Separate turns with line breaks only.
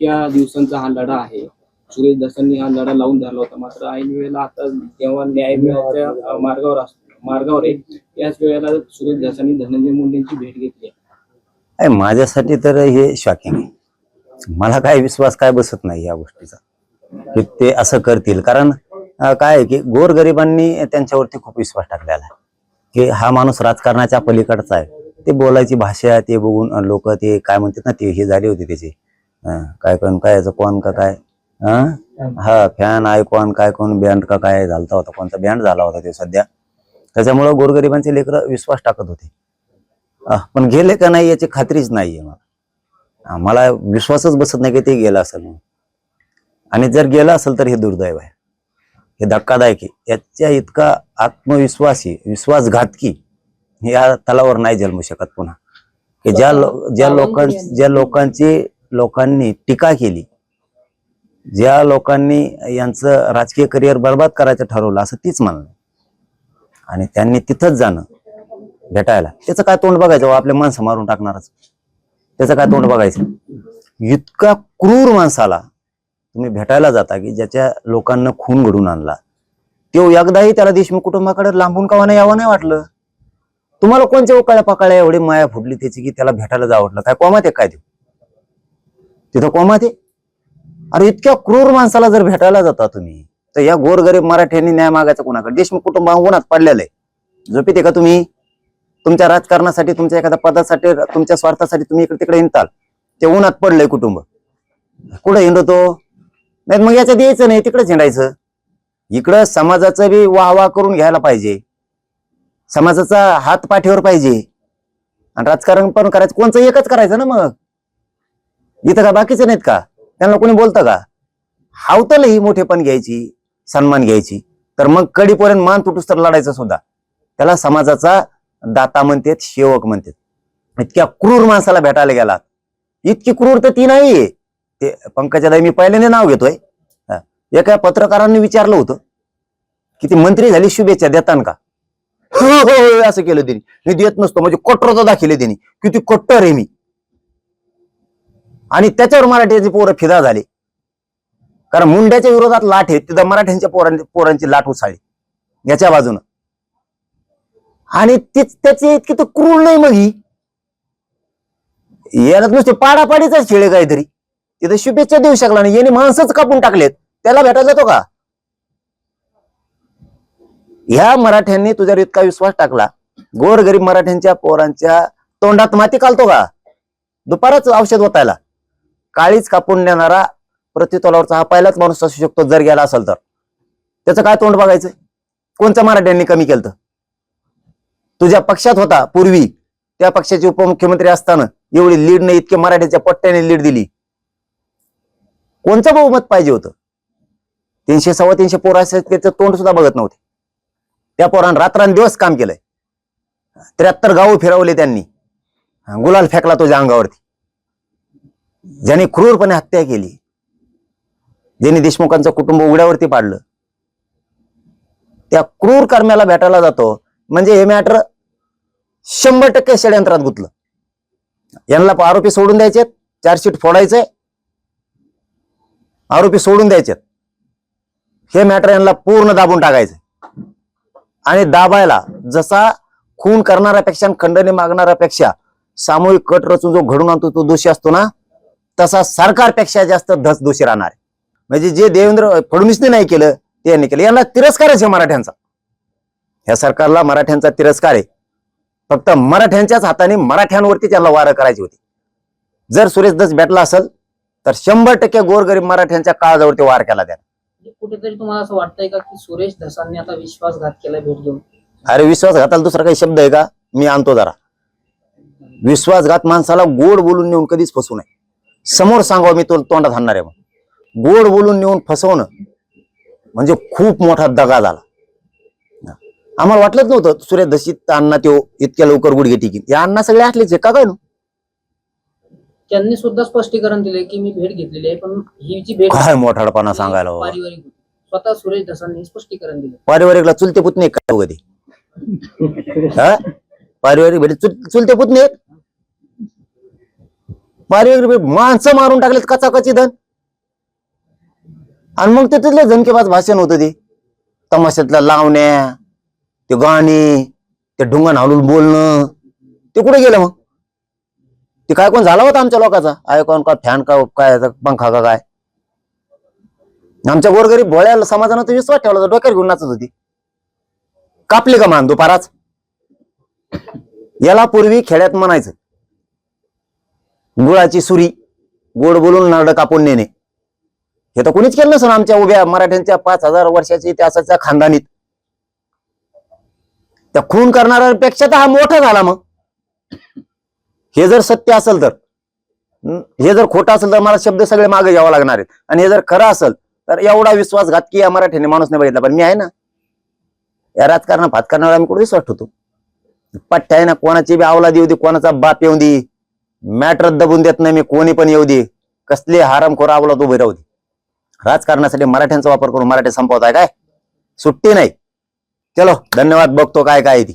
इतक्या दिवसांचा हा लढा आहे. सुरेश धसांनी हा लढा लावून धरला होता, मात्र ऐन वेळेला आता जेव्हा न्याय मिळायच्या मार्गावर आहे, याच वेळेला सुरेश धसांनी धनंजय मुंडेंची भेट घेतली.
माझ्यासाठी तर हे शॉकिंग आहे. मला काय विश्वास काय बसत नाही या गोष्टीचा की ते असं करतील. कारण काय आहे की गोरगरिबांनी त्यांच्यावरती खूप विश्वास टाकलेला आहे की हा माणूस राजकारणाच्या पलीकडचा आहे. ते बोलायची भाषा ते बघून लोक ते काय म्हणतात ना, ते हे झाले होते त्याचे काय कोण काय याचं कोण का काय हा फॅन आयकॉन काय कोण बँड का काय झालता होता, कोणता बँड झाला होता ते सध्या. त्याच्यामुळे गोरगरिबांचे लेकरं विश्वास टाकत होते. पण गेले का नाही याची खात्रीच नाहीये मला. मला विश्वासच बसत नाही की ते गेलं असेल. आणि जर गेलं असेल तर हे दुर्दैव आहे, हे धक्कादायक आहे. याच्या इतका आत्मविश्वासी विश्वासघातकी या तलावर नाही जन्मू शकत पुन्हा. की ज्या लोकांनी टीका केली, ज्या लोकांनी यांचं राजकीय करिअर बर्बाद करायचं ठरवलं असं तीच म्हणणं, आणि त्यांनी तिथंच जाणं भेटायला, त्याचं काय तोंड बघायचं? आपल्या माणसं मारून टाकणारच, त्याचं काय तोंड बघायचं? इतका क्रूर माणसाला तुम्ही भेटायला जाता की ज्याच्या लोकांना खून घडून आणला, तो एकदाही त्याला देशमुख कुटुंबाकडे लांबून कावा नाही यावं नाही वाटलं? तुम्हाला कोणत्या उकाळ्या पाकाळ्या एवढी माया फुटली त्याची की त्याला भेटायला जावं वाटलं? काय कोमात आहे काय तिथं कोमात आहे? अरे इतक्या क्रूर माणसाला जर भेटायला जाता तुम्ही, तर या गोरगरीब मराठ्यांनी न्याय मागायचा कोणाकडे? देशमुख कुटुंब उन्हात पडलेलं आहे. झोपीत का तुम्ही? तुमच्या राजकारणासाठी, तुमच्या एखाद्या पदासाठी, तुमच्या स्वार्थासाठी तुम्ही इकडे तिकडे हिंडताल. ते उन्हात पडलंय कुटुंब, कुठं हिंडतो? नाही मग याच्यात यायचं नाही, तिकडेच हिंडायचं. इकडं समाजाचं बी वाह करून घ्यायला पाहिजे, समाजाचा हात पाठीवर पाहिजे, आणि राजकारण पण करायचं कोणचं एकच करायचं ना. मग इथं का बाकीचं नाहीत का? त्यांना कोणी बोलतं का? हावतल ही मोठेपण घ्यायची, सन्मान घ्यायची, तर मग कडीपर्यंत मान तुटूस तर लढायचं सुद्धा. त्याला समाजाचा दाता म्हणतात, सेवक म्हणतात. इतक्या क्रूर माणसाला भेटायला गेलात. इतकी क्रूर तर ती नाहीये. ते पंकजाताई मी पहिल्यांदा नाव घेतोय. एका पत्रकारांनी विचारलं होतं की ती मंत्री झाली शुभेच्छा देतान का? हो हो असं केलं त्यांनी. मी देत नसतो, म्हणजे कट्टरता दाखवले त्यांनी, किती कट्टर आहे मी. आणि त्याच्यावर मराठ्याची पोरं फिदा झाली, कारण मुंड्याच्या विरोधात लाट आहे, तिथं मराठ्यांच्या पोरांची लाट उसाळली याच्या बाजूनं. आणि त्याची इतकी तर क्रूर नाही. मग ही याला नुसते पाडापाडीचाच खेळ काहीतरी. तिथं शुभेच्छा देऊ शकला नाही, याने माणसंच कापून टाकलेत, त्याला भेटायला जातो का? ह्या मराठ्यांनी तुझ्यावर इतका विश्वास टाकला, गोरगरीब मराठ्यांच्या पोरांच्या तोंडात माती घालतो का? दुपारच औषध होतायला काळीच कापून देणारा प्रतितोलावरचा हा पहिलाच माणूस असू शकतो जर गेला असेल तर. त्याचं काय तोंड बघायचं? कोणत्या मराठ्यांनी कमी केलं? तुझ्या पक्षात होता पूर्वी, त्या पक्षाचे उपमुख्यमंत्री असताना एवढी लीड नाही, इतके मराठ्याच्या पट्ट्याने लीड दिली. कोणचं बहुमत पाहिजे होतं? 300 325 पोरं असायचे, त्याचं तोंड सुद्धा बघत नव्हते. त्या पोरांनी रात्रंदिवस काम केलंय. 73 गावं फिरवले त्यांनी, गुलाल फेकला तुझ्या अंगावरती. ज्यांनी क्रूरपणे हत्या केली, ज्यांनी देशमुखांचं कुटुंब उघड्यावरती पाडलं, त्या क्रूर कर्म्याला भेटायला जातो म्हणजे हे मॅटर 100% षडयंत्रात गुंतलं. यांना आरोपी सोडून द्यायचे, चार्जशीट फोडायचंय, आरोपी सोडून द्यायचे, हे मॅटर यांना पूर्ण दाबून टाकायचं. आणि दाबायला जसा खून करणाऱ्यापेक्षा, खंडणी मागणाऱ्यापेक्षा सामूहिक कट रचून जो घडून आणतो तो दोषी असतो ना, तसा सरकारपेक्षा जास्त धस दोषी राहणार. म्हणजे जे देवेंद्र फडणवीसने नाही केलं ते यांनी केलं. यांना तिरस्कारच आहे मराठ्यांचा. ह्या सरकारला मराठ्यांचा तिरस्कार आहे. फक्त मराठ्यांच्याच हाताने मराठ्यांवरती त्यांना वार करायची होती. जर सुरेश धस भेटला असेल तर 100% गोरगरीब मराठ्यांच्या काळजावरती वार केला त्याने.
कुठेतरी तुम्हाला असं वाटतंय का की सुरेश धसांनी आता विश्वासघात केला भेट घेऊन?
अरे विश्वासघाताला दुसरा काही शब्द आहे का? मी आणतो जरा. विश्वासघात माणसाला गोड बोलून नेऊन कधीच फसवू नये. समोर सांगावं मी तो तोंडात हाणणार आहे. मग गोड बोलून नेऊन फसवणं म्हणजे खूप मोठा दगा झाला. आम्हाला वाटलंच नव्हतं सुरेश धशीत अण्णा तो इतक्या लवकर गुडघे टिकीन. या अण्णा सगळे असलेच आहे का काय?
त्यांनी सुद्धा स्पष्टीकरण दिले की मी भेट घेतलेली आहे, पण ही जी भेट
काय मोठाडपणा सांगायला.
पारिवारिक होती. स्वतः सुरेश धसांनी स्पष्टीकरण दिलं.
पारिवारिकला चुलते पुतणे काय कधी? पारिवारिक भेट चुलते पुतणे. बारीक माणसं मारून टाकलेत कचाकची धन. आणि मग ते तिथलं झणकेबाज भाषण होतं ते तमाशातल्या लावण्या, ते गाणी, ते ढुंगण हालून बोलणं, ते कुठे गेलं मग? ते काय कोण झाला होता आमच्या लोकांचा ऐकून का फॅन का काय पंखा का काय? आमच्या गोरगरीब भोळ्या समाजानं तर विश्वास ठेवला होता, डोक्यावर घेऊन नाचत होती. कापली का मान दुपाराच? याला पूर्वी खेड्यात म्हणायचं गुळाची सुरी, गोड बोलून नारळ कापून नेणे. हे तर कोणीच केलं नसेल आमच्या उभ्या मराठ्यांच्या 5,000 वर्षाच्या इतिहासाच्या खानदानीत. त्या खून करणाऱ्यापेक्षा तर हा मोठा झाला. मग हे जर सत्य असेल तर, हे जर खोटं असेल तर मला शब्द सगळे मागे घ्यावं लागणार आहेत. आणि हे जर खरं असेल तर एवढा विश्वासघात की या मराठ्याने माणूस नाही बघितला. पण मी आहे ना, या राजकारण भात करण्यावर आम्ही कुठे विश्वास ठेवतो? पट्ट्या आहे ना, कोणाची बी अवलादी येऊ दे, कोणाचा बाप येऊ दे, मॅटर दबून देत नाही मी. कोणी पण येऊ दे, कसले हरामखोर अवलाद उभे राहू दे. राजकारणासाठी मराठ्यांचा वापर करून मराठी संपवताय काय? सुट्टी नाही. चलो धन्यवाद. बघतो काय काय ती.